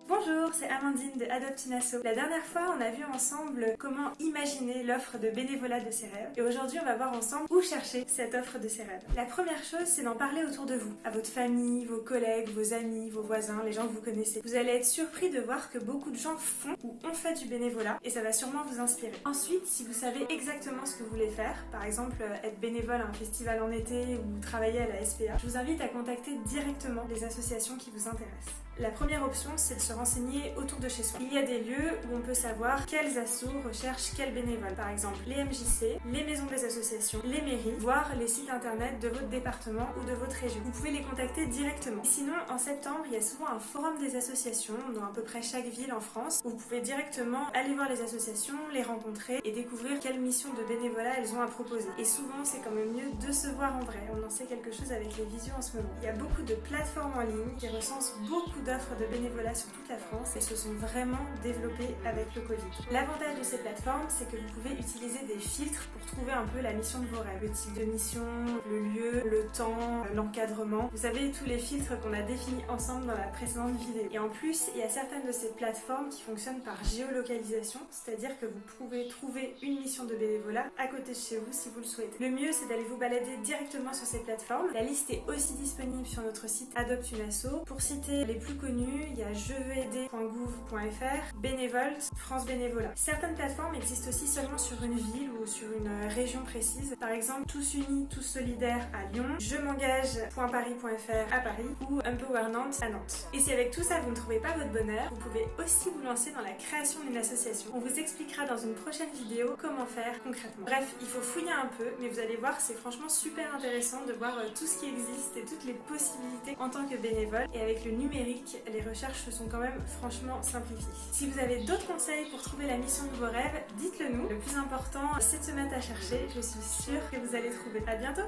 Bonjour, c'est Amandine de Adopt une Asso. La dernière fois, on a vu ensemble comment imaginer l'offre de bénévolat de ses rêves. Et aujourd'hui, on va voir ensemble où chercher cette offre de ses rêves. La première chose, c'est d'en parler autour de vous, à votre famille, vos collègues, vos amis, vos voisins, les gens que vous connaissez. Vous allez être surpris de voir que beaucoup de gens font ou ont fait du bénévolat et ça va sûrement vous inspirer. Ensuite, si vous savez exactement ce que vous voulez faire, par exemple être bénévole à un festival en été ou travailler à la SPA, je vous invite à contacter directement les associations qui vous intéressent. La première option, c'est de se renseigner autour de chez soi. Il y a des lieux où on peut savoir quels assos recherchent quels bénévoles. Par exemple, les MJC, les maisons des associations, les mairies, voire les sites internet de votre département ou de votre région. Vous pouvez les contacter directement. Sinon, en septembre, il y a souvent un forum des associations dans à peu près chaque ville en France où vous pouvez directement aller voir les associations, les rencontrer et découvrir quelles missions de bénévolat elles ont à proposer. Et souvent, c'est quand même mieux de se voir en vrai. On en sait quelque chose avec les visios en ce moment. Il y a beaucoup de plateformes en ligne qui recensent beaucoup d'offres de bénévolat sur toute la France et se sont vraiment développées avec le Covid. L'avantage de ces plateformes, c'est que vous pouvez utiliser des filtres pour trouver un peu la mission de vos rêves. Le type de mission, le lieu, le temps, l'encadrement. Vous savez, tous les filtres qu'on a définis ensemble dans la précédente vidéo. Et en plus, il y a certaines de ces plateformes qui fonctionnent par géolocalisation, c'est-à-dire que vous pouvez trouver une mission de bénévolat à côté de chez vous si vous le souhaitez. Le mieux, c'est d'aller vous balader directement sur ces plateformes. La liste est aussi disponible sur notre site Adopt une Asso. Pour citer les plus connus, il y a jeveuxaider.gouv.fr, Bénévolte, France Bénévolat. Certaines plateformes existent aussi seulement sur une ville ou sur une région précise. Par exemple, Tous Unis, Tous Solidaires à Lyon, Je m'engage.paris.fr à Paris ou Empower Nantes à Nantes. Et si avec tout ça vous ne trouvez pas votre bonheur, vous pouvez aussi vous lancer dans la création d'une association. On vous expliquera dans une prochaine vidéo comment faire concrètement. Bref, il faut fouiller un peu, mais vous allez voir, c'est franchement super intéressant de voir tout ce qui existe et toutes les possibilités en tant que bénévole. Et avec le numérique, les recherches se sont quand même franchement simplifiées. Si vous avez d'autres conseils pour trouver la mission de vos rêves, dites-le nous. Le plus important, c'est de se mettre à chercher. Je suis sûre que vous allez trouver. À bientôt!